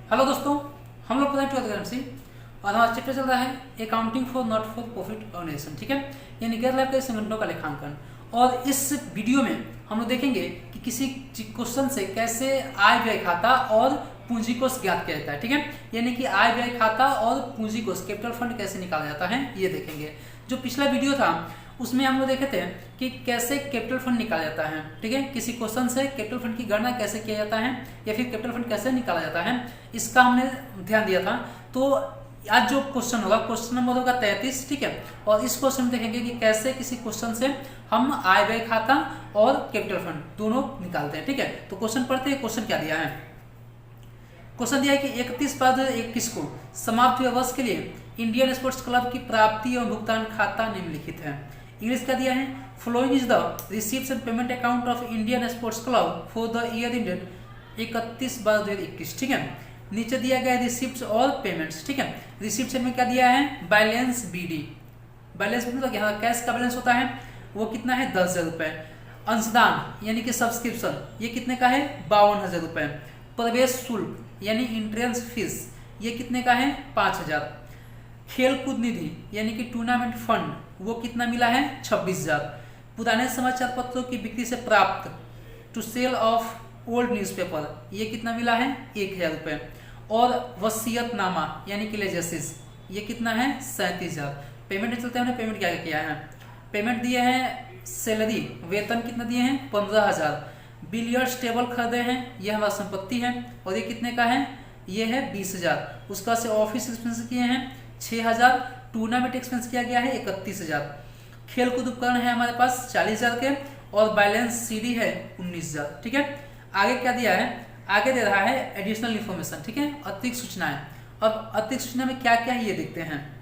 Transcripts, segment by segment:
Hello दोस्तों, हम लोग पढ़ाई ट्वेल्थ से और हमारा चैप्टर चल रहा है accounting for not for profit organisation. ठीक है, यानी गैर लाभकारी संगठनों का लेखांकन। और इस वीडियो में हम लोग देखेंगे कि किसी क्वेश्चन से कैसे आय व्यय खाता और पूंजी कोष ज्ञात किया जाता है। ठीक है, यानी कि आय व्यय खाता और पूंजी कोष कैपिटल फंड कैसे निकाला जाता है ये देखेंगे। जो पिछला वीडियो था उसमें हम लोग देखे थे कि कैसे कैपिटल फंड निकाला जाता है। ठीक है, किसी क्वेश्चन से कैपिटल फंड की गणना कैसे किया जाता है या फिर कैपिटल फंड कैसे निकाला जाता है, इसका हमने ध्यान दिया था। तो आज जो क्वेश्चन होगा, क्वेश्चन नंबर होगा 33। ठीक है, और इस क्वेश्चन में देखेंगे कि कैसे किसी क्वेश्चन से हम आय व्यय खाता और कैपिटल फंड दोनों निकालते हैं। ठीक है, तो क्वेश्चन पढ़ते हैं। क्वेश्चन क्या दिया है? क्वेश्चन दिया है कि 31/21 को समाप्त हुए वर्ष के लिए इंडियन स्पोर्ट्स क्लब की प्राप्ति और भुगतान खाता निम्नलिखित है। इंग्लिश का दिया है, following is the receipts and payment account of Indian sports club for the year ended 31/2021। ठीक है, नीचे दिया गया रिसिप्ट्स और पेमेंट्स। ठीक है, रिसिप्ट्स में क्या दिया है? Balance BD. बैलेंस मतलब यहाँ कैश का बैलेंस होता है वो कितना है? 10,000 रुपए। अंशदान यानी कि सब्सक्रिप्शन ये कितने का है? 52,000 रुपए। प्रवेश शुल्क यानी एंट्रेंस फीस ये कितने का है? 5,000। खेल कूद निधि यानी कि टूर्नामेंट फंड वो कितना मिला है? 26,000। पुराने समाचार पत्रों की बिक्री से प्राप्त to sale of old newspaper ये कितना मिला है? 1,000 रुपए। और वसीयतनामा यानी कि लेजेसिस ये कितना है? 37,000। पेमेंट चलते हैं, पेमेंट क्या किया है? पेमेंट दिए हैं सैलरी, वेतन कितना दिए हैं? 15,000। बिलियर्ड्स टेबल खरीदे हैं, यह हमारा संपत्ति है और ये कितने का है? ये है 20,000। उसका से ऑफिस एक्सपेंस किए हैं 6,000। टूर्नामेंट एक्सपेंस किया गया है 31,000। खेल कूद उपकरण है हमारे पास 40,000 के और बैलेंस सीडी है 19,000। ठीक है, आगे क्या दिया है? आगे दे रहा है एडिशनल इन्फॉर्मेशन। ठीक है, अतिरिक्त सूचनाएं। अब अतिरिक्त सूचना में क्या क्या है ये देखते हैं।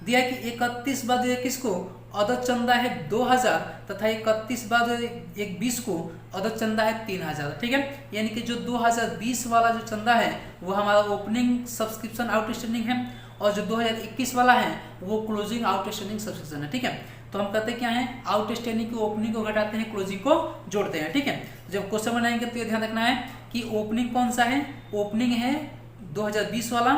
दिया है कि 31/21 को अदद चंदा है 2,000 तथा 31/21 को अदद चंदा है 3,000। ठीक है, यानी कि जो 2020 वाला जो चंदा है वो हमारा ओपनिंग सब्सक्रिप्शन आउटस्टैंडिंग है और जो 2021 वाला है वो क्लोजिंग आउटस्टैंडिंग सब्सक्रिप्शन है। ठीक है, तो हम कहते क्या है? आउटस्टैंडिंग की ओपनिंग को घटाते हैं, क्लोजिंग को जोड़ते हैं। ठीक है, जब क्वेश्चन बनाएंगे तो ये ध्यान रखना है कि ओपनिंग कौन सा है। ओपनिंग है 2020 वाला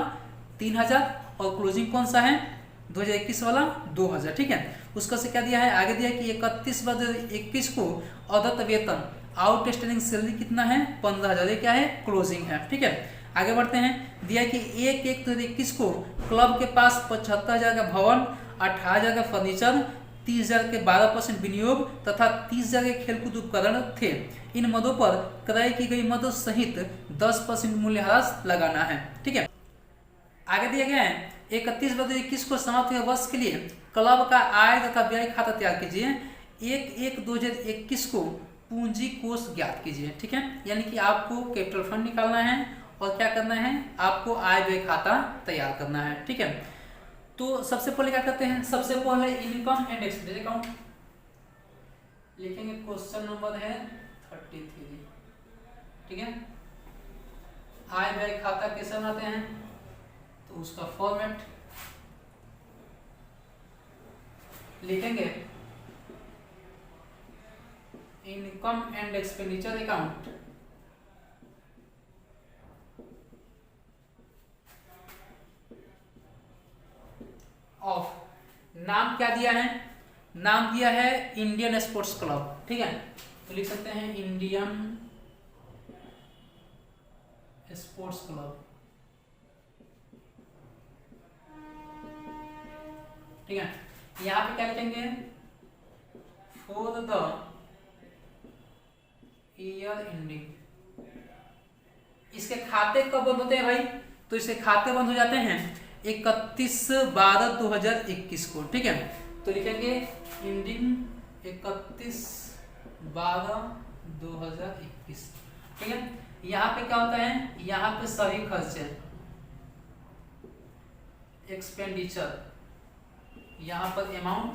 3,000 और क्लोजिंग कौन सा है? 2021 वाला 2,000। ठीक है, उसका से क्या दिया है? आगे दिया कि 31/21 को अदत्त वेतन आउटस्टैंडिंग सैलरी कितना है? 15,000। ये क्या है? क्लोजिंग है। ठीक है, आगे बढ़ते हैं। दिया कि 1/1/21 को क्लब के पास 75,000 का भवन, 18,000 का फर्नीचर, 30,000 के 12% विनियोग तथा 30,000 के खेलकूद उपकरण थे। इन मदों पर क्रय की गई मदों सहित 10% मूल्यह्रास लगाना है। ठीक है, आगे दिया गया है 31/21 को समाप्त हुए वर्ष के लिए क्लब का आय तथा व्यय खाता तैयार कीजिए। 1/1/2021 को पूंजी कोष ज्ञात कीजिए। ठीक है, यानी कि आपको कैपिटल फंड निकालना है और क्या करना है? आपको आय व्यय खाता तैयार करना है। ठीक है, तो सबसे पहले क्या करते हैं? सबसे पहले इनकम एंड एक्सपेंडिचर अकाउंट लिखेंगे। क्वेश्चन नंबर है 33। ठीक है, आय व्यय खाता कैसे बनाते हैं तो उसका फॉर्मेट लिखेंगे। Income and expenditure account of, नाम क्या दिया है? नाम दिया है इंडियन स्पोर्ट्स क्लब। ठीक है, तो लिख सकते हैं इंडियन स्पोर्ट्स क्लब। ठीक है, यहां पे क्या लिखेंगे? For the year ending. इसके खाते कब बंद होते हैं भाई? तो इसके खाते बंद हो जाते हैं 31/12/2021 को। ठीक है, तो लिखेंगे एंडिंग 31/12/2021। ठीक है, यहाँ पे क्या होता है? यहाँ पे सभी खर्चे, एक्सपेंडिचर, यहाँ पर अमाउंट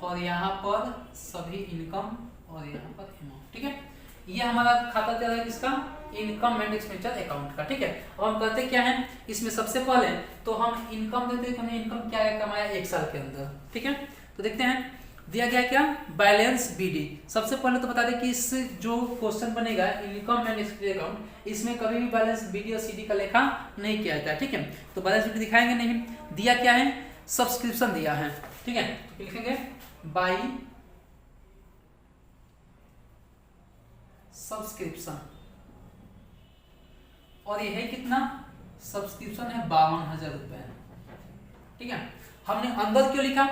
और यहाँ पर सभी इनकम और यहाँ पर अमाउंट। ठीक है, ये हमारा खाता तैयार है किसका? इनकम एंड एक्सपेंडिचर अकाउंट का। ठीक है, और हम करते क्या है इसमें? सबसे पहले तो हम इनकम देते हैं कि हमने इनकम क्या कमाया एक साल के अंदर। ठीक है, तो देखते हैं दिया गया क्या, बैलेंस बीडी। सबसे पहले तो बता दें कि इस जो क्वेश्चन बनेगा इनकम एंड एक्सपेंस अकाउंट, इसमें कभी भी बैलेंस बीडी और सीडी का लेखा नहीं किया जाता है, ठीक है। तो बैलेंस बीडी दिखाएंगे नहीं। दिया क्या है, सब्सक्रिप्शन दिया है, ठीक है। तो लिखेंगे बाई सब्सक्रिप्शन, और ये है कितना, सब्सक्रिप्शन है 52,000 रुपए, ठीक है। हमने अंदर क्यों लिखा,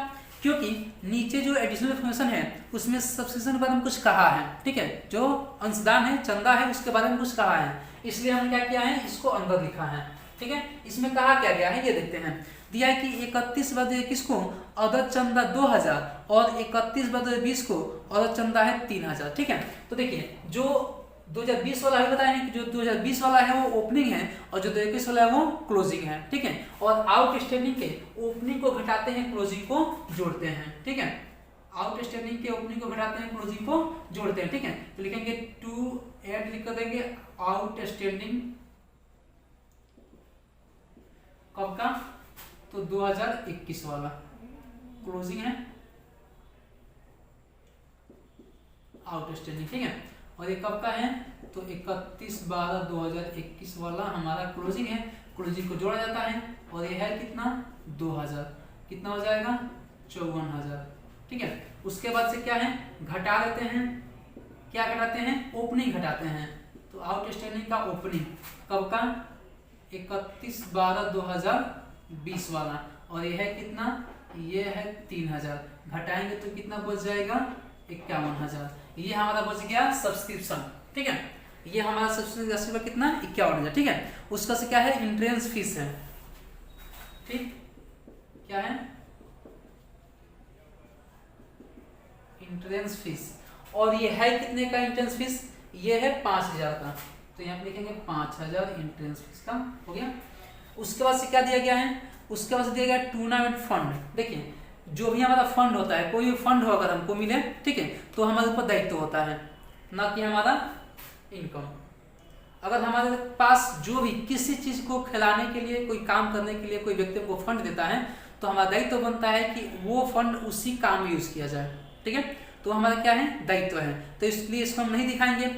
क्योंकि नीचे जो एडिशनल इन्फॉर्मेशन है उसमें सब्सक्रिप्शन के बारे में कुछ कहा है, ठीक है। जो अंशदान है, चंदा है, उसके बारे में कुछ कहा है, इसलिए हमने क्या किया है, इसको अंदर लिखा है, ठीक है। इसमें कहा क्या गया है ये देखते हैं। दिया है कि 31/21 को अदद चंदा 2,000 और 31/20 को अदद चंदा है 3,000, ठीक है। तो देखिए जो 2020 वाला है बताया कि जो 2020 वाला है वो ओपनिंग है और जो 2021 वाला है वो क्लोजिंग है, ठीक है। और आउटस्टैंडिंग के ओपनिंग को घटाते हैं, क्लोजिंग को जोड़ते हैं, ठीक है। आउटस्टैंडिंग के ओपनिंग को घटाते हैं, क्लोजिंग को जोड़ते हैं, ठीक है। तो लिखेंगे 2 ऐड लिख कर देंगे आउटस्टैंडिंग कब का, तो 2021 वाला क्लोजिंग है आउटस्टैंडिंग, ठीक है। और ये कब का है, तो 31/12/2021 वाला हमारा क्लोजिंग है, क्लोजिंग को जोड़ा जाता है और ये है कितना, 2000, कितना हो जाएगा 54,000, ठीक है। उसके बाद से क्या है, घटा देते हैं, क्या घटाते हैं, ओपनिंग घटाते हैं। तो आउटस्टैंडिंग का ओपनिंग कब का, 31/12/2020 वाला, और ये है कितना, ये है 3,000, घटाएंगे तो कितना बच जाएगा 51,000। ये हमारा बच गया सब्सक्रिप्शन, ठीक है। ये हमारा सब्सक्रिप्शन कितना, 51,000, ठीक है। उसका से क्या है, एंट्रेंस फीस है, ठीक, क्या है, एंट्रेंस फीस। और ये है कितने का एंट्रेंस फीस, ये है 5,000 का, तो यहाँ पे लिखेंगे 5,000 एंट्रेंस फीस का, हो गया। उसके बाद से क्या दिया गया है, उसके बाद से दिया गया टूर्नामेंट फंड। देखिए जो भी हमारा फंड होता है, कोई भी फंड हो अगर हमको मिले, ठीक है, तो हमारे ऊपर दायित्व होता है, ना कि हमारा इनकम। अगर हमारे पास जो भी किसी चीज को खिलाने के लिए, कोई काम करने के लिए कोई व्यक्ति को फंड देता है, तो हमारा दायित्व बनता है कि वो फंड उसी काम में यूज किया जाए, ठीक है। तो हमारा क्या है, दायित्व है, तो इसलिए इसको हम नहीं दिखाएंगे।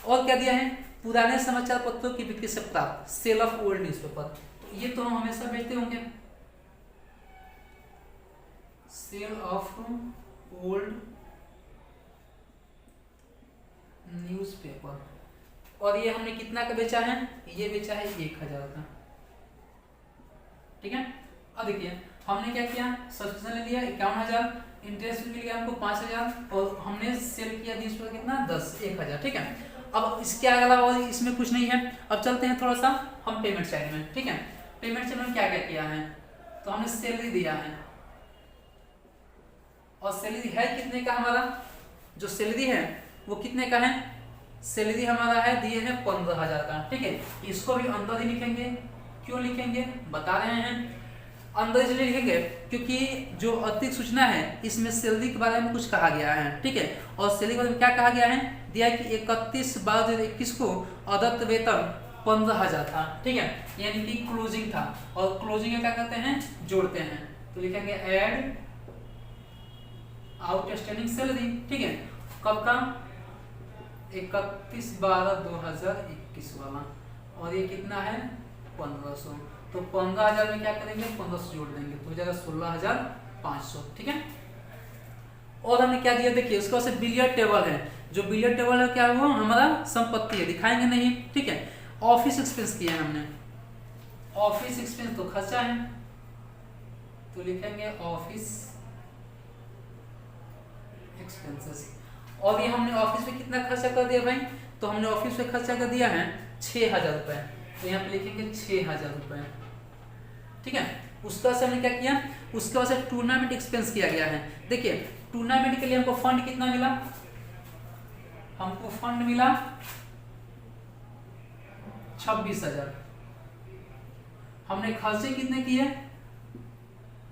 और क्या दिया है, पुराने समाचार पत्रों की बिक्री से प्राप्त, सेल ऑफ ओल्ड न्यूज़पेपर, तो ये तो हम हमेशा बेचते होंगे, सेल ऑफ ओल्ड न्यूज़पेपर। और ये हमने कितना का बेचा है, ये बेचा है 1,000 का, ठीक है। अब देखिए हमने क्या किया, सब्सक्रिप्शन ले लिया 51,000, इंटरेस्ट मिल गया हमको 5,000, और हमने सेल किया न्यूज़पेपर कितना, 1,000, ठीक है। अब इसके अलावा इसमें कुछ नहीं है। अब चलते हैं थोड़ा सा हम पेमेंट साइड में, ठीक है। पेमेंट साइड में क्या क्या किया है, तो हमने सैलरी दिया है, और सैलरी है कितने का, हमारा जो सैलरी है वो कितने का है, सैलरी हमारा है दिए है 15,000 का, ठीक है। इसको भी अंदर ही लिखेंगे, क्यों लिखेंगे बता रहे हैं, अंदर इसलिए लिखेंगे क्योंकि जो अतिरिक्त सूचना है इसमें सैलरी के बारे में कुछ कहा गया है, ठीक है। और सैलरी के बारे में क्या कहा गया है, दिया है कि 31/12/2021 को अदत्त वेतन 15,000 था, ठीक है, यानी कि क्लोजिंग था, और क्लोजिंग में क्या करते हैं, जोड़ते हैं, तो लिखेंगे एड आउटस्टैंडिंग सैलरी, ठीक है, कब का, 31/12/2021 वाला, और ये कितना है 1,500, तो 15,000 में क्या करेंगे, 1500 जोड़ देंगे तो हो जाएगा 16,500, ठीक है। और हमने क्या दिया, देखिए उसके बाद से बिलियर्ड टेबल है, जो बिलियर्ड टेबल है क्या है, वो हमारा संपत्ति है, दिखाएंगे नहीं, ठीक है। ऑफिस एक्सपेंस किया है हमने, ऑफिस एक्सपेंस तो खर्चा है, तो लिखेंगे ऑफिस एक्सपेंसेस। और ये हमने ऑफिस में कितना खर्चा कर दिया भाई, तो हमने ऑफिस में खर्चा कर दिया है 6,000 रुपए, तो यहाँ पे लिखेंगे 6,000 रुपए, ठीक है। उसके बाद से हमने क्या किया, उसके बाद से टूर्नामेंट एक्सपेंस किया गया है। देखिए टूर्नामेंट के लिए हमको फंड कितना मिला, हमको फंड मिला 26,000, हमने खर्चे कितने किए,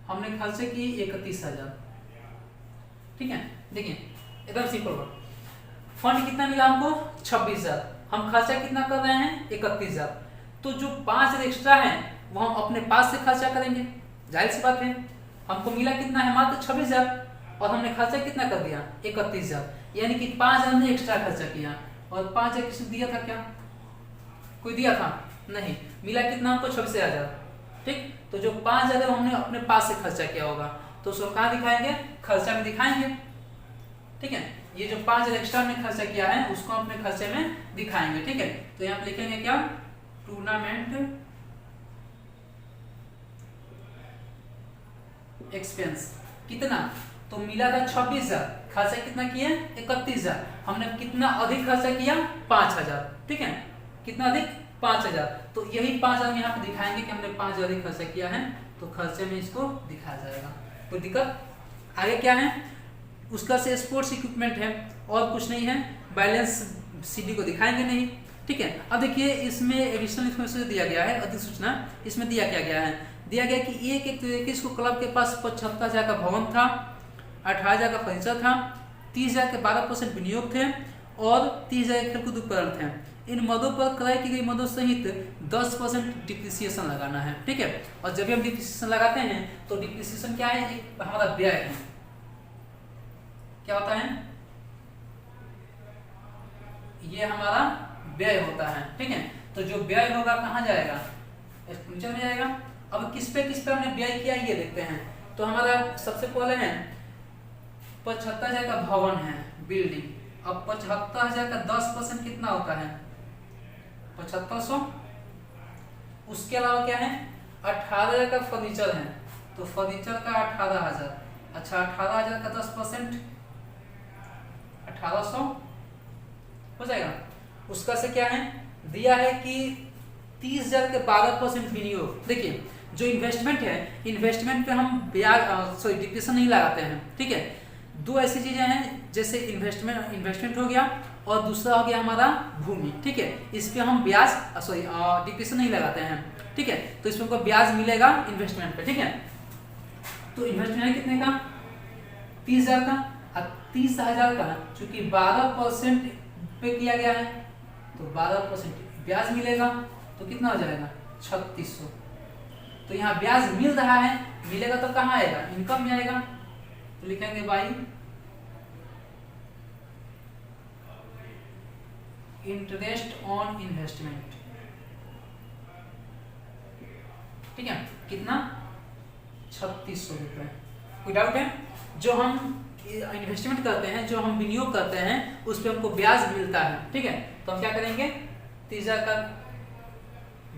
हमने खर्चे किए 31,000, ठीक है। देखिए एकदम सिंपल वर्ड, फंड कितना मिला हमको 26,000, हम खर्चा कितना कर रहे हैं 31,000, तो जो 5,000 एक्स्ट्रा है वो हम अपने पास से खर्चा करेंगे, जाहिर सी बात है। हमको मिला कितना है, मात्र 26,000, और हमने खर्चा कितना कर दिया 31,000, यानी कि 5,000 ने एक्स्ट्रा खर्चा किया। और 5,000 किसने दिया था, क्या कोई दिया था? नहीं, मिला कितना हमको 26,000। ठीक, तो जो 5,000 हमने अपने पास से खर्चा किया होगा तो उसको कहाँ दिखाएंगे, खर्चा में दिखाएंगे। ठीक है, ये जो 5,000 एक्स्ट्रा हमने खर्चा किया है उसको अपने खर्चे में दिखाएंगे। ठीक है, तो यहाँ पे लिखेंगे क्या, टूर्नामेंट एक्सपेंस कितना, तो मिला था 26,000, खर्चा कितना किया 31,000, हमने कितना अधिक खर्चा किया 5,000। ठीक है, कितना अधिक 5,000, तो यही 5,000 यहाँ पे दिखाएंगे कि हमने 5,000 अधिक खर्चा किया है, तो खर्चे में इसको दिखाया जाएगा। कोई दिक्कत? आगे क्या है, उसका से स्पोर्ट्स इक्विपमेंट है और कुछ नहीं है, बैलेंस सीडी को दिखाएंगे नहीं। ठीक है, अब देखिए इसमें एडिशनल इन्फॉर्मेशन दिया गया है, अधिक सूचना इसमें दिया क्या गया है, दिया गया कि एक इसको क्लब के पास 75,000 का भवन था, 18,000 का फर्नीचर था, 30,000 के 12% विनियोग थे और 30,000 के खेलकूद उपकरण थे। इन मदों पर क्रय की गई मदों सहित 10% डिप्रिसिएशन लगाना है। ठीक है, और जब भी हम डिप्रिसिएशन लगाते हैं तो डिप्रिसिएशन क्या है, एक हमारा व्यय है। क्या होता है, ये हमारा व्यय होता है। ठीक है, तो जो व्यय होगा कहाँ जाएगा, एक्सपेंडिचर में जाएगा। अब किस पे हमने व्यय किया ये देखते हैं। तो हमारा सबसे पहले है 75,000 का भवन है, बिल्डिंग। अब 75,000 का 10% कितना होता है 7,500। उसके अलावा क्या है 18,000 का फर्नीचर है, तो फर्नीचर का 18,000। अच्छा, 18,000 का 10% 1,800 हो जाएगा। उसका से क्या है दिया है कि 30,000 के 12% विनियोग। देखिए जो इन्वेस्टमेंट है, इन्वेस्टमेंट पे हम ब्याज डिप्रेशन नहीं लगाते हैं। ठीक है, दो ऐसी चीजें हैं, जैसे इन्वेस्टमेंट हो गया और दूसरा हो गया हमारा भूमि। ठीक है, इस पे हम ब्याज डिप्रेशन नहीं लगाते हैं। ठीक है, तो इसमें हमको ब्याज मिलेगा इन्वेस्टमेंट पे। ठीक है, तो इन्वेस्टमेंट है कितने का 30,000 का, और 30,000 का चूंकि 12% पे किया गया है तो 12% ब्याज मिलेगा, तो कितना हो जाएगा 3,600। तो यहाँ ब्याज मिल रहा है, मिलेगा तो कहाँ आएगा, इनकम में आएगा। तो लिखेंगे बाई इंटरेस्ट ऑन इन्वेस्टमेंट। ठीक है, कितना 3,600 रुपए। कोई डाउट है? जो हम इन्वेस्टमेंट करते हैं, जो हम विनियोग करते हैं, उस पर हमको ब्याज मिलता है। ठीक है, तो हम क्या करेंगे 30,000 का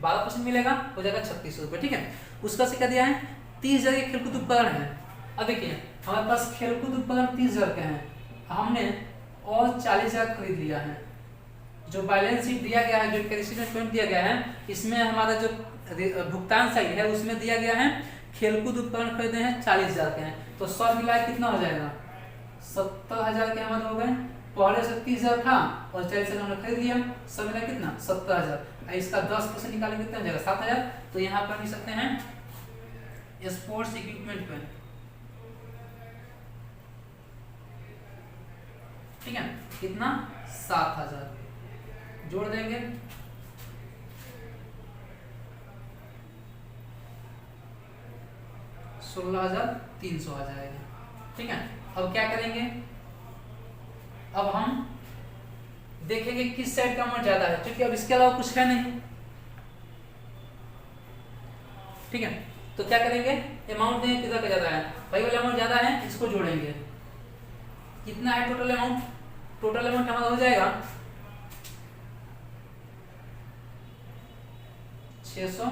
12% मिलेगा, हो जाएगा 3,600 रुपये। ठीक है, उसका से क्या दिया है 30,000 के खेलकूद उपकरण है। अब देखिए हमारे पास खेलकूद उपकरण 30,000 के हैं, हमने और 40,000 खरीद लिया है। जो बैलेंस शीट दिया गया है, जो कैरेक्टर स्टेटमेंट दिया गया है, इसमें हमारा जो भुगतान साइड है उसमें दिया गया है खेलकूद उपकरण खरीदे हैं 40,000 के हैं, तो सब मिलाकर कितना हो जाएगा 70,000 के हमारे हो गए। पहले से 30,000 था और 40,000 हमने खरीद लिया, सब मिला कितना 70,000। इसका 10% निकालेंगे कितना हो जाएगा 7,000। तो यहाँ पर लिख सकते हैं स्पोर्ट्स इक्विपमेंट पे। ठीक है, कितना 7,000 जोड़ देंगे, $16,300 आ जाएगा। ठीक है, अब क्या करेंगे, अब हम देखेंगे किस साइड का अमाउंट ज्यादा है, क्योंकि अब इसके अलावा कुछ है नहीं। ठीक है, तो क्या करेंगे अमाउंट देंगे कितना का ज्यादा है, भाई वाला अमाउंट ज्यादा है, इसको जोड़ेंगे। कितना है टोटल अमाउंट, टोटल अमाउंट हमारा हो जाएगा 600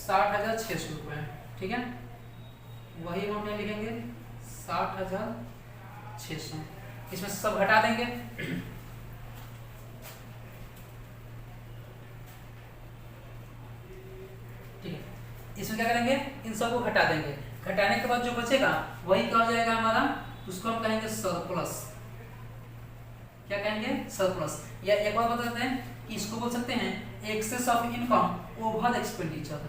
60,600 रुपये। ठीक है, वही अमाउंट में लिखेंगे 60,600। इसमें सब घटा देंगे। ठीक है, इसमें क्या करेंगे इन सबको घटा देंगे। घटाने के बाद जो बचेगा वही क्या हो जाएगा हमारा, उसको हम कहेंगे सरप्लस। क्या कहेंगे सरप्लस। या एक बार बताते हैं कि इसको बोल सकते हैं excess of income over expenditure.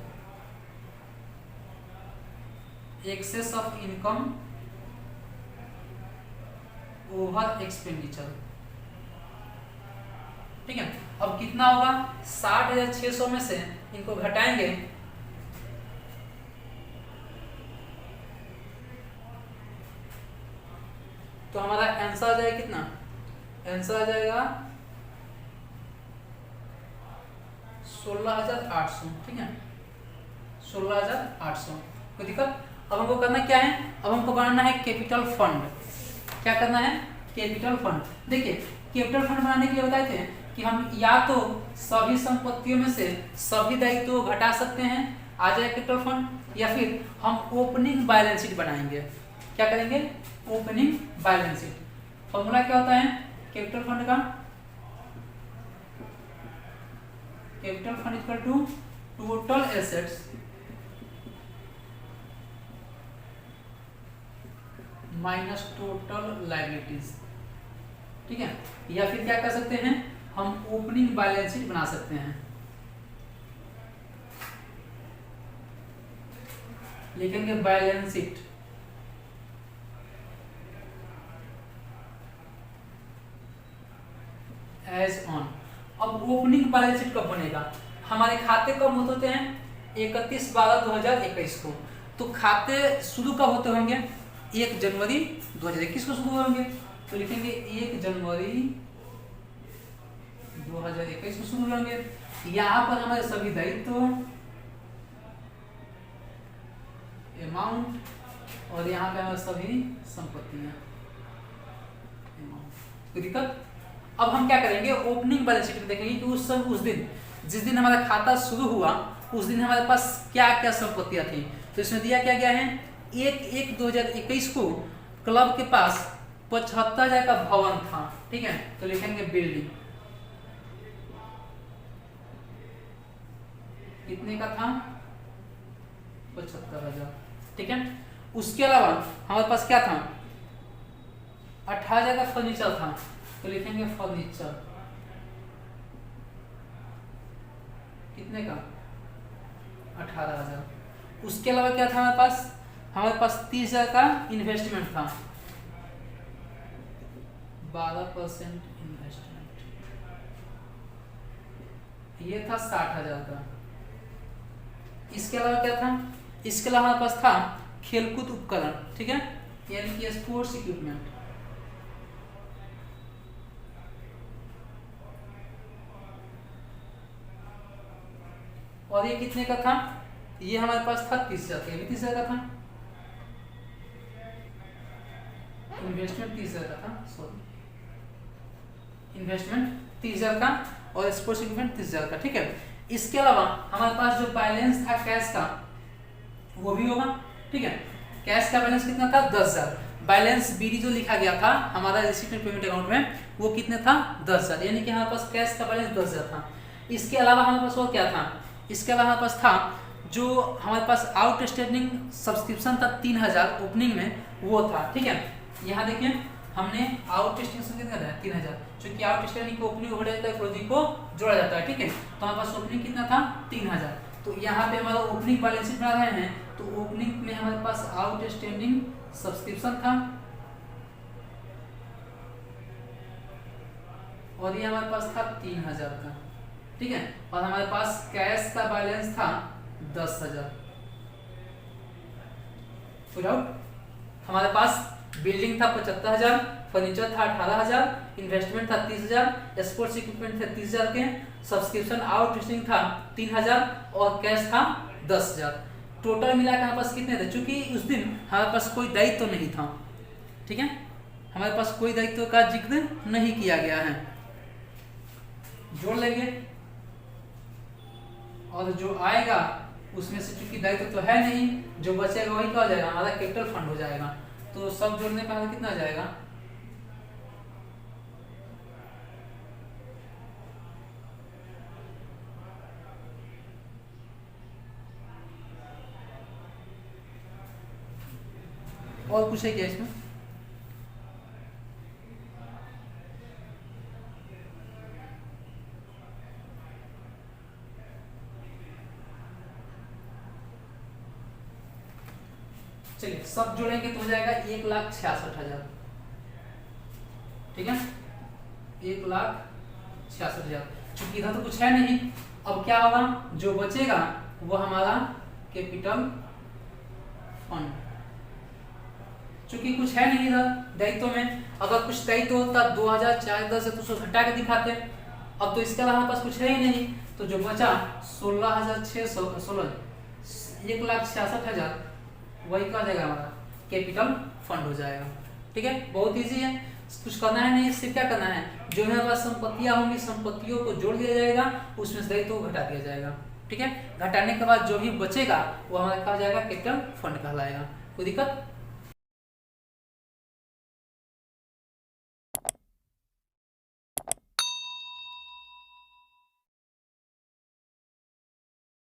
Excess of income over expenditure. ठीक है, अब कितना होगा, 60,600 में से इनको घटाएंगे तो हमारा आंसर आ जाएगा कितना, आंसर आ जाएगा 16,800। ठीक है, 16,800। कोई दिक्कत? अब हमको करना क्या है, अब हमको बनाना है कैपिटल फंड। क्या करना है, कैपिटल फंड। देखिए कैपिटल फंड बनाने के लिए बताए थे कि हम या तो सभी संपत्तियों में से सभी दायित्व घटा सकते हैं, आ जाए कैपिटल फंड, या फिर हम ओपनिंग बैलेंस शीट बनाएंगे। क्या करेंगे, ओपनिंग बैलेंस शीट। फॉर्मूला क्या होता है कैपिटल फंड का, capital fund equal to total assets minus total liabilities. ठीक है, या फिर क्या कर सकते हैं, हम ओपनिंग बैलेंस शीट बना सकते हैं। लिखेंगे बैलेंस शीट एज ऑन। अब ओपनिंग बैलेंस शीट कब बनेगा, हमारे खाते कब होते हैं, 31/12/2021 को। तो खाते शुरू कब होते होंगे, 1 जनवरी 2021 को शुरू होंगे। तो लिखेंगे 1 जनवरी 2021 को शुरू होंगे। यहाँ पर हमारे सभी दायित्व, अमाउंट, और यहाँ पे हमारे सभी संपत्तियां। कोई दिक्कत? अब हम क्या करेंगे, ओपनिंग बैलेंस शीट में देखेंगे कि उस दिन जिस दिन हमारा खाता शुरू हुआ उस दिन हमारे पास क्या क्या संपत्तियां थी। तो इसमें दिया क्या गया है, 1/1/2021 को क्लब के पास 75,000 का भवन था। ठीक है, तो लिखेंगे बिल्डिंग कितने का था, 75,000। ठीक है, उसके अलावा हमारे पास क्या था, 18,000 का फर्नीचर था। तो लिखेंगे फर्नीचर कितने का, 18,000। उसके अलावा क्या था हमारे पास 30,000 का इन्वेस्टमेंट था, 12% इन्वेस्टमेंट, ये था 60,000 का। इसके अलावा क्या था, इसके अलावा हमारे पास था खेलकूद उपकरण। ठीक है, यानी कि स्पोर्ट्स इक्विपमेंट, और ये कितने का था, ये हमारे पास था 30,000 का, ये भी 30,000 का था। इन्वेस्टमेंट 30,000 का था, सॉरी, इन्वेस्टमेंट 30,000 का और स्पोर्ट्स इक्विपमेंट 30,000 का। ठीक है, इसके अलावा हमारे पास जो बैलेंस था कैश का वो भी होगा। ठीक है, कैश का बैलेंस कितना था, 10,000। बैलेंस बीडी जो लिखा गया था हमारा रिसीप्ट पेमेंट अकाउंट में वो कितने था, 10,000, यानी कि हमारे पास कैश का बैलेंस 10,000 था। इसके अलावा हमारे पास और क्या था, इसके अलावा हमारे पास था जो हमारे पास आउटस्टैंडिंग सब्सक्रिप्शन था 3,000 ओपनिंग में, वो था। ठीक है, यहाँ देखिए हमने आउटस्टैंडिंग कितना था, 3,000, क्योंकि आउटस्टैंडिंग को ओपनिंग हो जाता है, क्लोजिंग को जोड़ा जाता है। ठीक है, तो हमारे पास ओपनिंग कितना था, 3,000। तो यहाँ पे हमारा ओपनिंग बैलेंस शीट बना रहे हैं, तो ओपनिंग में हमारे पास आउटस्टैंडिंग सब्सक्रिप्शन था और ये हमारे पास था 3,000 का। ठीक है, और हमारे पास कैश का बैलेंस था 10,000। हमारे पास बिल्डिंग था 75,000, फर्नीचर था 18,000, इन्वेस्टमेंट था 30,000, स्पोर्ट्स इक्विपमेंट थे 30,000 के, सब्सक्रिप्शन आउटस्टैंडिंग था 3,000 और कैश था 10,000। टोटल मिला के हमारे पास कितने थे, चूंकि उस दिन हमारे पास कोई दायित्व तो नहीं था। ठीक है, हमारे पास कोई दायित्व का जिक्र नहीं किया गया है, जोड़ लेंगे और जो आएगा उसमें से चूंकि दायित्व तो है नहीं, जो बचेगा वही क्या हो जाएगा, हमारा कैपिटल फंड हो जाएगा। तो सब जोड़ने पर हमारा कितना आ जाएगा, और कुछ है क्या इसमें, चलिए सब जोड़ेंगे तो हो जाएगा 1,66,000। ठीक है, 1,66,000। क्योंकि इधर तो कुछ है नहीं। अब क्या होगा, जो बचेगा वो हमारा कैपिटल फंड, चूंकि कुछ है नहीं इधर दायित्व में। अगर कुछ दायित्व होता 2004 से तो उसको घटा के दिखाते। अब तो इसके अलावा पास कुछ है ही नहीं, तो जो बचा 16,616 1,66,000 वही क्या जाएगा हमारा कैपिटल फंड हो जाएगा। ठीक है, बहुत इजी है, कुछ करना है नहीं। इससे क्या करना है, जो मेरे पास संपत्तियां होंगी संपत्तियों को जोड़ दिया जाएगा, उसमें से दायित्व घटा दिया जाएगा। ठीक है, घटाने के बाद जो भी बचेगा वो हमारा क्या हो जाएगा, कैपिटल फंड कहलाएगा। कोई दिक्कत